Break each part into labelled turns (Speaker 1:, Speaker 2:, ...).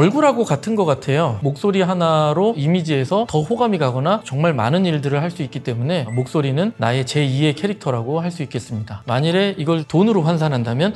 Speaker 1: 얼굴하고 같은 것 같아요. 목소리 하나로 이미지에서 더 호감이 가거나 정말 많은 일들을 할 수 있기 때문에 목소리는 나의 제2의 캐릭터라고 할 수 있겠습니다. 만일에 이걸 돈으로 환산한다면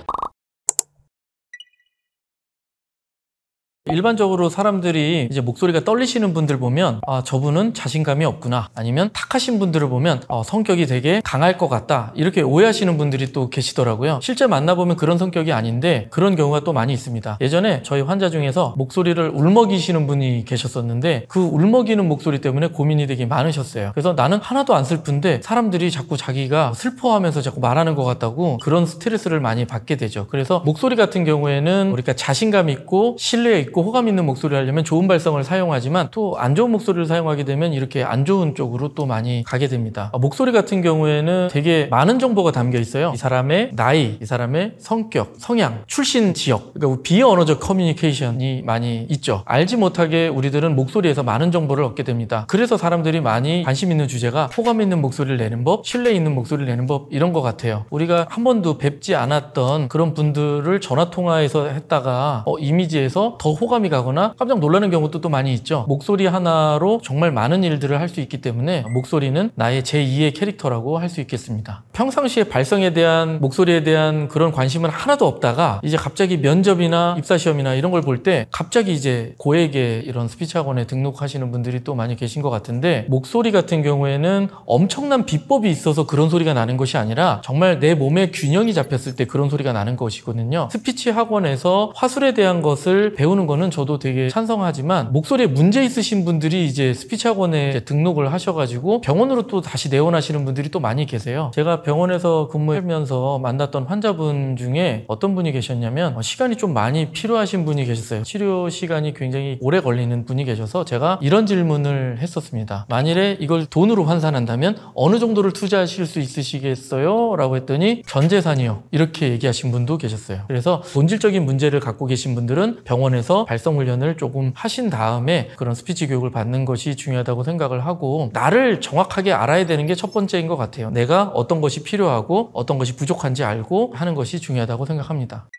Speaker 1: 일반적으로 사람들이 이제 목소리가 떨리시는 분들 보면 아, 저분은 자신감이 없구나, 아니면 탁하신 분들을 보면 성격이 되게 강할 것 같다, 이렇게 오해하시는 분들이 또 계시더라고요. 실제 만나보면 그런 성격이 아닌데 그런 경우가 또 많이 있습니다. 예전에 저희 환자 중에서 목소리를 울먹이시는 분이 계셨었는데 그 울먹이는 목소리 때문에 고민이 되게 많으셨어요. 그래서 나는 하나도 안 슬픈데 사람들이 자꾸 자기가 슬퍼하면서 자꾸 말하는 것 같다고 그런 스트레스를 많이 받게 되죠. 그래서 목소리 같은 경우에는 우리가 자신감 있고 신뢰 있고 호감 있는 목소리를 하려면 좋은 발성을 사용하지만 또 안 좋은 목소리를 사용하게 되면 이렇게 안 좋은 쪽으로 또 많이 가게 됩니다. 목소리 같은 경우에는 되게 많은 정보가 담겨 있어요. 이 사람의 나이, 이 사람의 성격, 성향, 출신 지역, 그러니까 비언어적 커뮤니케이션이 많이 있죠. 알지 못하게 우리들은 목소리에서 많은 정보를 얻게 됩니다. 그래서 사람들이 많이 관심 있는 주제가 호감 있는 목소리를 내는 법, 신뢰 있는 목소리를 내는 법, 이런 것 같아요. 우리가 한 번도 뵙지 않았던 그런 분들을 전화통화해서 했다가 이미지에서 더 호감이 가거나 깜짝 놀라는 경우도 또 많이 있죠. 목소리 하나로 정말 많은 일들을 할 수 있기 때문에 목소리는 나의 제2의 캐릭터라고 할 수 있겠습니다. 평상시에 발성에 대한, 목소리에 대한 그런 관심은 하나도 없다가 이제 갑자기 면접이나 입사시험이나 이런 걸 볼 때 갑자기 이제 고액의 이런 스피치 학원에 등록하시는 분들이 또 많이 계신 것 같은데, 목소리 같은 경우에는 엄청난 비법이 있어서 그런 소리가 나는 것이 아니라 정말 내 몸의 균형이 잡혔을 때 그런 소리가 나는 것이거든요. 스피치 학원에서 화술에 대한 것을 배우는 거는 저도 되게 찬성하지만, 목소리에 문제 있으신 분들이 이제 스피치 학원에 이제 등록을 하셔가지고 병원으로 또 다시 내원하시는 분들이 또 많이 계세요. 제가 병원에서 근무하면서 만났던 환자분 중에 어떤 분이 계셨냐면 시간이 좀 많이 필요하신 분이 계셨어요. 치료 시간이 굉장히 오래 걸리는 분이 계셔서 제가 이런 질문을 했었습니다. 만일에 이걸 돈으로 환산한다면 어느 정도를 투자하실 수 있으시겠어요? 라고 했더니 전 재산이요, 이렇게 얘기하신 분도 계셨어요. 그래서 본질적인 문제를 갖고 계신 분들은 병원에서 발성 훈련을 조금 하신 다음에 그런 스피치 교육을 받는 것이 중요하다고 생각을 하고, 나를 정확하게 알아야 되는 게 첫 번째인 것 같아요. 내가 어떤 것이 필요하고 어떤 것이 부족한지 알고 하는 것이 중요하다고 생각합니다.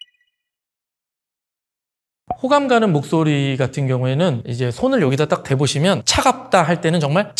Speaker 1: 호감 가는 목소리 같은 경우에는 이제 손을 여기다 딱 대보시면 차갑다 할 때는 정말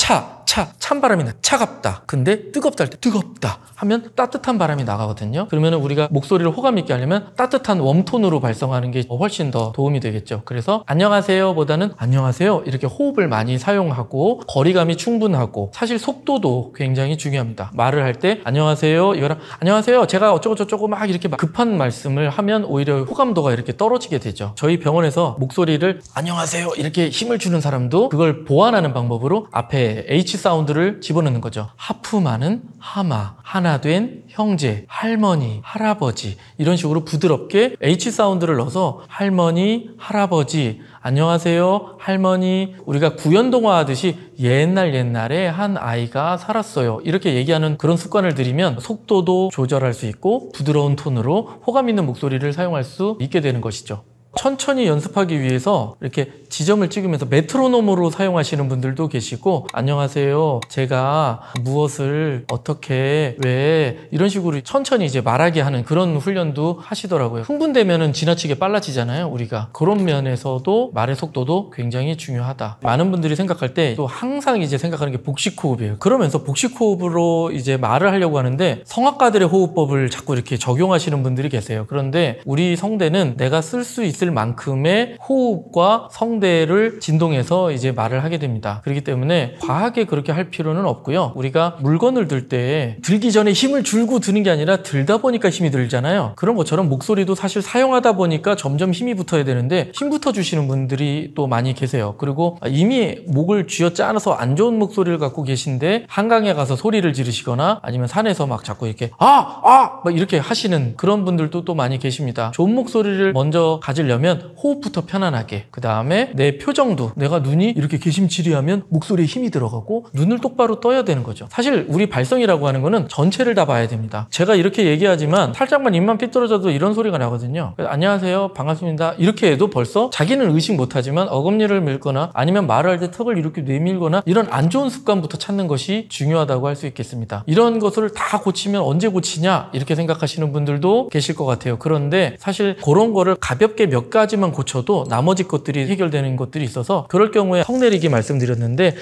Speaker 1: 찬바람이 나, 차갑다. 근데 뜨겁다 할 때 뜨겁다 하면 따뜻한 바람이 나가거든요. 그러면 우리가 목소리를 호감 있게 하려면 따뜻한 웜톤으로 발성하는 게 훨씬 더 도움이 되겠죠. 그래서 안녕하세요 보다는 안녕하세요 이렇게 호흡을 많이 사용하고 거리감이 충분하고, 사실 속도도 굉장히 중요합니다. 말을 할 때 안녕하세요 이거랑 안녕하세요 제가 어쩌고저쩌고 막 이렇게 급한 말씀을 하면 오히려 호감도가 이렇게 떨어지게 되죠. 저희 병원에서 목소리를 안녕하세요 이렇게 힘을 주는 사람도 그걸 보완하는 방법으로 앞에 H 사운드를 집어넣는 거죠. 하품하는 하마, 하나 된 형제, 할머니, 할아버지, 이런 식으로 부드럽게 H 사운드를 넣어서 할머니, 할아버지, 안녕하세요 할머니, 우리가 구연동화 하듯이 옛날에 한 아이가 살았어요 이렇게 얘기하는 그런 습관을 들이면 속도도 조절할 수 있고 부드러운 톤으로 호감 있는 목소리를 사용할 수 있게 되는 것이죠. 천천히 연습하기 위해서 이렇게 지점을 찍으면서 메트로놈으로 사용하시는 분들도 계시고, 안녕하세요 제가 무엇을 어떻게 왜 이런 식으로 천천히 이제 말하게 하는 그런 훈련도 하시더라고요. 흥분되면은 지나치게 빨라지잖아요. 우리가 그런 면에서도 말의 속도도 굉장히 중요하다. 많은 분들이 생각할 때 또 항상 이제 생각하는 게 복식호흡이에요. 그러면서 복식호흡으로 이제 말을 하려고 하는데 성악가들의 호흡법을 자꾸 이렇게 적용하시는 분들이 계세요. 그런데 우리 성대는 내가 쓸 수 있을 만큼의 호흡과 성대를 진동해서 이제 말을 하게 됩니다. 그렇기 때문에 과하게 그렇게 할 필요는 없고요. 우리가 물건을 들 때 들기 전에 힘을 줄고 드는 게 아니라 들다 보니까 힘이 들잖아요. 그런 것처럼 목소리도 사실 사용하다 보니까 점점 힘이 붙어야 되는데 힘부터 주시는 분들이 또 많이 계세요. 그리고 이미 목을 쥐어짜서 안 좋은 목소리를 갖고 계신데 한강에 가서 소리를 지르시거나 아니면 산에서 막 자꾸 이렇게 막 이렇게 하시는 그런 분들도 또 많이 계십니다. 좋은 목소리를 먼저 가지려면 호흡부터 편안하게, 그 다음에 내 표정도, 내가 눈이 이렇게 개심치리하면 목소리에 힘이 들어가고 눈을 똑바로 떠야 되는 거죠. 사실 우리 발성이라고 하는 거는 전체를 다 봐야 됩니다. 제가 이렇게 얘기하지만 살짝만 입만 삐뚤어져도 이런 소리가 나거든요. 안녕하세요 반갑습니다 이렇게 해도 벌써 자기는 의식 못하지만 어금니를 밀거나 아니면 말을 할 때 턱을 이렇게 내밀거나 이런 안 좋은 습관부터 찾는 것이 중요하다고 할 수 있겠습니다. 이런 것을 다 고치면 언제 고치냐 이렇게 생각하시는 분들도 계실 것 같아요. 그런데 사실 그런 거를 가볍게 몇 가지만 고쳐도 나머지 것들이 해결되는 것들이 있어서 그럴 경우에 턱 내리기 말씀드렸는데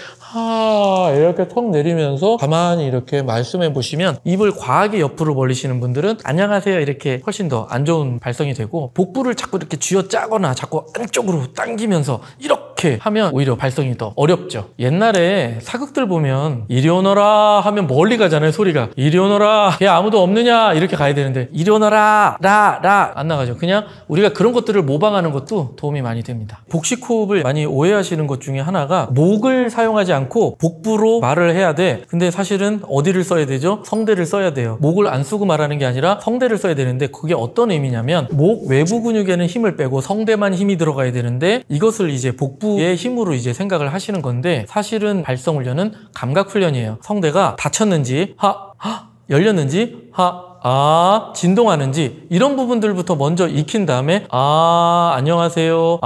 Speaker 1: 이렇게 턱 내리면서 가만히 이렇게 말씀해 보시면 입을 과하게 옆으로 벌리시는 분들은 안녕하세요 이렇게 훨씬 더 안 좋은 발성이 되고 복부를 자꾸 이렇게 쥐어짜거나 자꾸 안쪽으로 당기면서 이렇게 하면 오히려 발성이 더 어렵죠. 옛날에 사극들 보면 이리 오너라 하면 멀리 가잖아요. 소리가 이리 오너라 걔 아무도 없느냐 이렇게 가야 되는데 이리 오너라 라 안 나가죠. 그냥 우리가 그런 것들을 모방하는 것도 도움이 많이 됩니다. 복식 호흡을 많이 오해하시는 것 중에 하나가 목을 사용하지 않고 복부로 말을 해야 돼. 근데 사실은 어디를 써야 되죠? 성대를 써야 돼요. 목을 안 쓰고 말하는 게 아니라 성대를 써야 되는데 그게 어떤 의미냐면 목 외부 근육에는 힘을 빼고 성대만 힘이 들어가야 되는데 이것을 이제 복부의 힘으로 이제 생각을 하시는 건데 사실은 발성 훈련은 감각 훈련이에요. 성대가 닫혔는지 열렸는지 진동하는지 이런 부분들부터 먼저 익힌 다음에 안녕하세요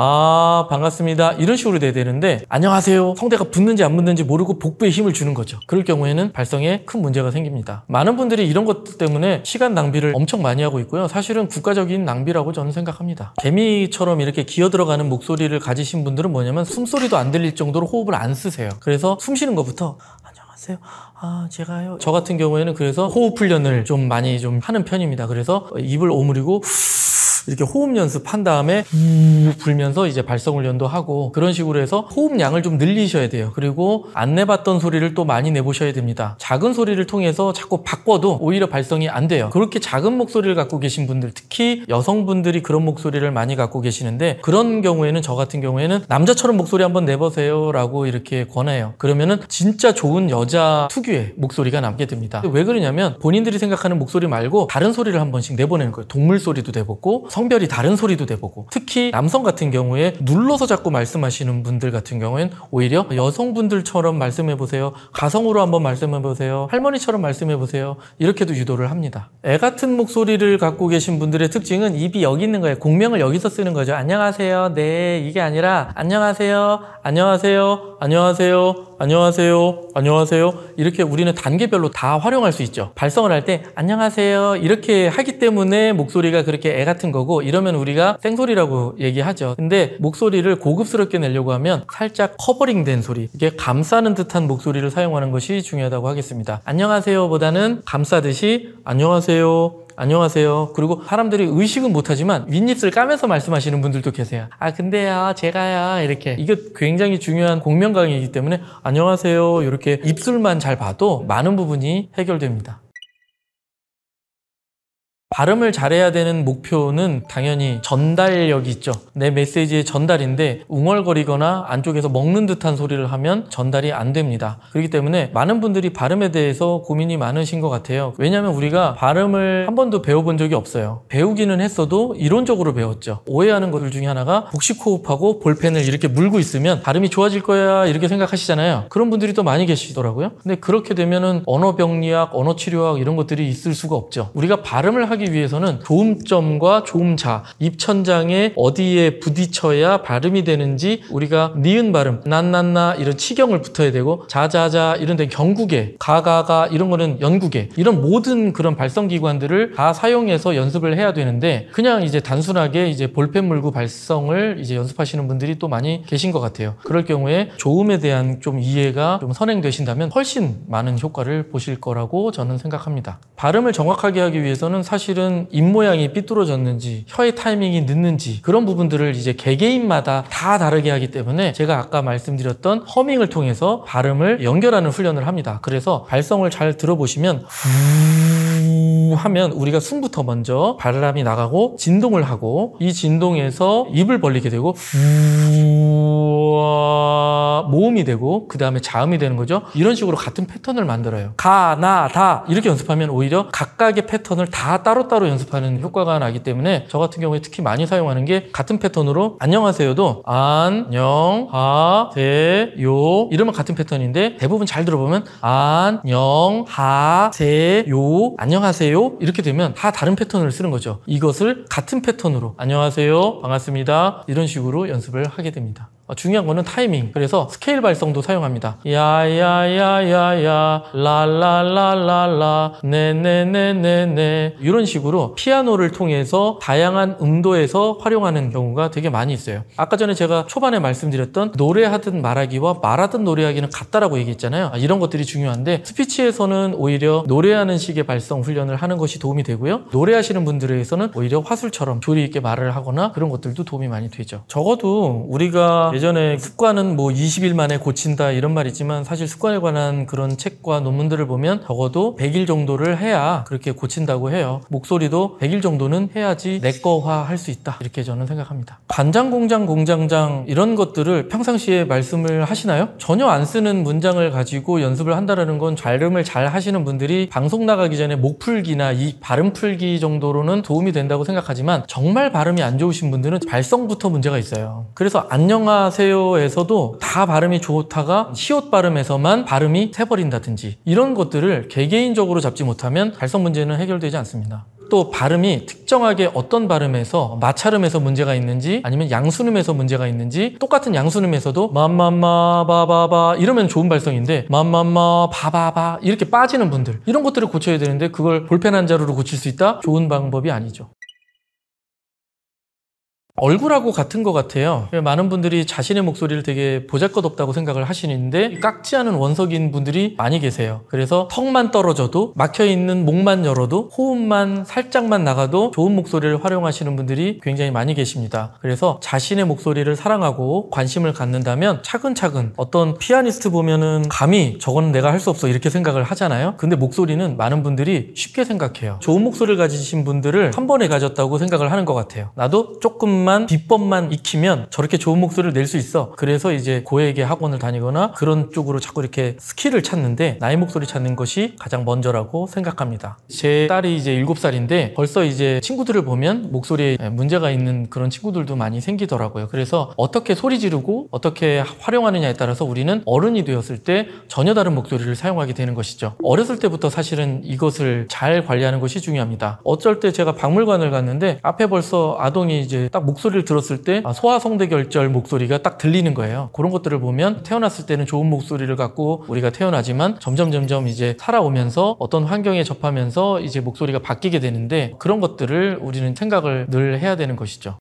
Speaker 1: 반갑습니다 이런 식으로 돼야 되는데 안녕하세요 성대가 붙는지 안 붙는지 모르고 복부에 힘을 주는 거죠. 그럴 경우에는 발성에 큰 문제가 생깁니다. 많은 분들이 이런 것 때문에 시간 낭비를 엄청 많이 하고 있고요. 사실은 국가적인 낭비라고 저는 생각합니다. 개미처럼 이렇게 기어 들어가는 목소리를 가지신 분들은 뭐냐면 숨소리도 안 들릴 정도로 호흡을 안 쓰세요. 그래서 숨 쉬는 것부터 안녕하세요 제가요. 저 같은 경우에는 그래서 호흡 훈련을 좀 많이 좀 하는 편입니다. 그래서 입을 오므리고 이렇게 호흡 연습한 다음에 불면서 이제 발성 훈련도 하고 그런 식으로 해서 호흡량을 좀 늘리셔야 돼요. 그리고 안 내봤던 소리를 또 많이 내보셔야 됩니다. 작은 소리를 통해서 자꾸 바꿔도 오히려 발성이 안 돼요. 그렇게 작은 목소리를 갖고 계신 분들, 특히 여성분들이 그런 목소리를 많이 갖고 계시는데 그런 경우에는 저 같은 경우에는 남자처럼 목소리 한번 내보세요 라고 이렇게 권해요. 그러면은 진짜 좋은 여자 특유의 목소리가 남게 됩니다. 왜 그러냐면 본인들이 생각하는 목소리 말고 다른 소리를 한 번씩 내보내는 거예요. 동물 소리도 내보고 성별이 다른 소리도 내보고 특히 남성 같은 경우에 눌러서 자꾸 말씀하시는 분들 같은 경우엔 오히려 여성분들처럼 말씀해보세요. 가성으로 한번 말씀해보세요. 할머니처럼 말씀해보세요. 이렇게도 유도를 합니다. 애 같은 목소리를 갖고 계신 분들의 특징은 입이 여기 있는 거예요. 공명을 여기서 쓰는 거죠. 안녕하세요. 네 이게 아니라 안녕하세요. 안녕하세요. 안녕하세요. 안녕하세요. 안녕하세요. 이렇게 우리는 단계별로 다 활용할 수 있죠. 발성을 할 때 안녕하세요 이렇게 하기 때문에 목소리가 그렇게 애 같은 거고 이러면 우리가 생소리라고 얘기하죠. 근데 목소리를 고급스럽게 내려고 하면 살짝 커버링 된 소리, 이게 감싸는 듯한 목소리를 사용하는 것이 중요하다고 하겠습니다. 안녕하세요 보다는 감싸듯이 안녕하세요 안녕하세요. 그리고 사람들이 의식은 못하지만 윗입술 까면서 말씀하시는 분들도 계세요. 근데요 제가요 이렇게 이게 굉장히 중요한 공명강의이기 때문에 안녕하세요 이렇게 입술만 잘 봐도 많은 부분이 해결됩니다. 발음을 잘해야 되는 목표는 당연히 전달력이 있죠. 내 메시지의 전달인데 웅얼거리거나 안쪽에서 먹는 듯한 소리를 하면 전달이 안 됩니다. 그렇기 때문에 많은 분들이 발음에 대해서 고민이 많으신 것 같아요. 왜냐하면 우리가 발음을 한 번도 배워본 적이 없어요. 배우기는 했어도 이론적으로 배웠죠. 오해하는 것들 중에 하나가 복식 호흡하고 볼펜을 이렇게 물고 있으면 발음이 좋아질 거야 이렇게 생각하시잖아요. 그런 분들이 또 많이 계시더라고요. 근데 그렇게 되면은 언어병리학, 언어치료학 이런 것들이 있을 수가 없죠. 우리가 발음을 하기 위해서는 조음점과 조음자, 입천장에 어디에 부딪혀야 발음이 되는지 우리가 니은 발음, 난난나 이런 치경을 붙어야 되고 자자자 이런 데 경국에, 가가가 이런 거는 연국에 이런 모든 그런 발성기관들을 다 사용해서 연습을 해야 되는데 그냥 이제 단순하게 이제 볼펜 물고 발성을 이제 연습하시는 분들이 또 많이 계신 것 같아요. 그럴 경우에 조음에 대한 좀 이해가 좀 선행되신다면 훨씬 많은 효과를 보실 거라고 저는 생각합니다. 발음을 정확하게 하기 위해서는 사실은 입모양이 삐뚤어졌는지 혀의 타이밍이 늦는지 그런 부분들을 이제 개개인마다 다 다르게 하기 때문에 제가 아까 말씀드렸던 허밍을 통해서 발음을 연결하는 훈련을 합니다. 그래서 발성을 잘 들어보시면 하면 우리가 숨부터 먼저 바람이 나가고 진동을 하고 이 진동에서 입을 벌리게 되고 모음이 되고 그 다음에 자음이 되는 거죠. 이런 식으로 같은 패턴을 만들어요. 가, 나, 다 이렇게 연습하면 오히려 각각의 패턴을 다 따로따로 연습하는 효과가 나기 때문에 저 같은 경우에 특히 많이 사용하는 게 같은 패턴으로 안녕하세요도 안녕하세요 이러면 같은 패턴인데 대부분 잘 들어보면 안녕하세요 안녕하세요 이렇게 되면 다 다른 패턴을 쓰는 거죠. 이것을 같은 패턴으로 안녕하세요 반갑습니다 이런 식으로 연습을 하게 됩니다. 중요한 거는 타이밍. 그래서 스케일 발성도 사용합니다. 야야야야야 라라라라라 네네네네네 이런 식으로 피아노를 통해서 다양한 음도에서 활용하는 경우가 되게 많이 있어요. 아까 전에 제가 초반에 말씀드렸던 노래하듯 말하기와 말하듯 노래하기는 같다라고 얘기했잖아요. 이런 것들이 중요한데 스피치에서는 오히려 노래하는 식의 발성 훈련을 하는 것이 도움이 되고요. 노래하시는 분들에게서는 오히려 화술처럼 조리 있게 말을 하거나 그런 것들도 도움이 많이 되죠. 적어도 우리가 예전에 습관은 뭐 20일 만에 고친다 이런 말 있지만 사실 습관에 관한 그런 책과 논문들을 보면 적어도 100일 정도를 해야 그렇게 고친다고 해요. 목소리도 100일 정도는 해야지 내꺼화 할 수 있다 이렇게 저는 생각합니다. 간장공장 공장장 이런 것들을 평상시에 말씀을 하시나요? 전혀 안 쓰는 문장을 가지고 연습을 한다는 건 발음을 잘 하시는 분들이 방송 나가기 전에 목풀기나 이 발음 풀기 정도로는 도움이 된다고 생각하지만 정말 발음이 안 좋으신 분들은 발성부터 문제가 있어요. 그래서 안녕하세요에서도 다 발음이 좋다가 시옷 발음에서만 발음이 새버린다든지 이런 것들을 개개인적으로 잡지 못하면 발성 문제는 해결되지 않습니다. 또 발음이 특정하게 어떤 발음에서 마찰음에서 문제가 있는지 아니면 양순음에서 문제가 있는지 똑같은 양순음에서도 맘맘마 바바바 이러면 좋은 발성인데 맘맘마 바바바 이렇게 빠지는 분들 이런 것들을 고쳐야 되는데 그걸 볼펜 한 자루로 고칠 수 있다? 좋은 방법이 아니죠. 얼굴하고 같은 것 같아요. 많은 분들이 자신의 목소리를 되게 보잘것없다고 생각을 하시는데 깎지 않은 원석인 분들이 많이 계세요. 그래서 턱만 떨어져도 막혀있는 목만 열어도 호흡만 살짝만 나가도 좋은 목소리를 활용하시는 분들이 굉장히 많이 계십니다. 그래서 자신의 목소리를 사랑하고 관심을 갖는다면 차근차근 어떤 피아니스트 보면은 감히 저거는 내가 할 수 없어 이렇게 생각을 하잖아요. 근데 목소리는 많은 분들이 쉽게 생각해요. 좋은 목소리를 가지신 분들을 한 번에 가졌다고 생각을 하는 것 같아요. 나도 조금만 비법만 익히면 저렇게 좋은 목소리를 낼 수 있어. 그래서 이제 고액의 학원을 다니거나 그런 쪽으로 자꾸 이렇게 스킬을 찾는데 나의 목소리 찾는 것이 가장 먼저라고 생각합니다. 제 딸이 이제 7살인데 벌써 이제 친구들을 보면 목소리에 문제가 있는 그런 친구들도 많이 생기더라고요. 그래서 어떻게 소리 지르고 어떻게 활용하느냐에 따라서 우리는 어른이 되었을 때 전혀 다른 목소리를 사용하게 되는 것이죠. 어렸을 때부터 사실은 이것을 잘 관리하는 것이 중요합니다. 어쩔 때 제가 박물관을 갔는데 앞에 벌써 아동이 이제 딱 목소리를 들었을 때 소아성대결절 목소리가 딱 들리는 거예요. 그런 것들을 보면 태어났을 때는 좋은 목소리를 갖고 우리가 태어나지만 점점 이제 살아오면서 어떤 환경에 접하면서 이제 목소리가 바뀌게 되는데 그런 것들을 우리는 생각을 늘 해야 되는 것이죠.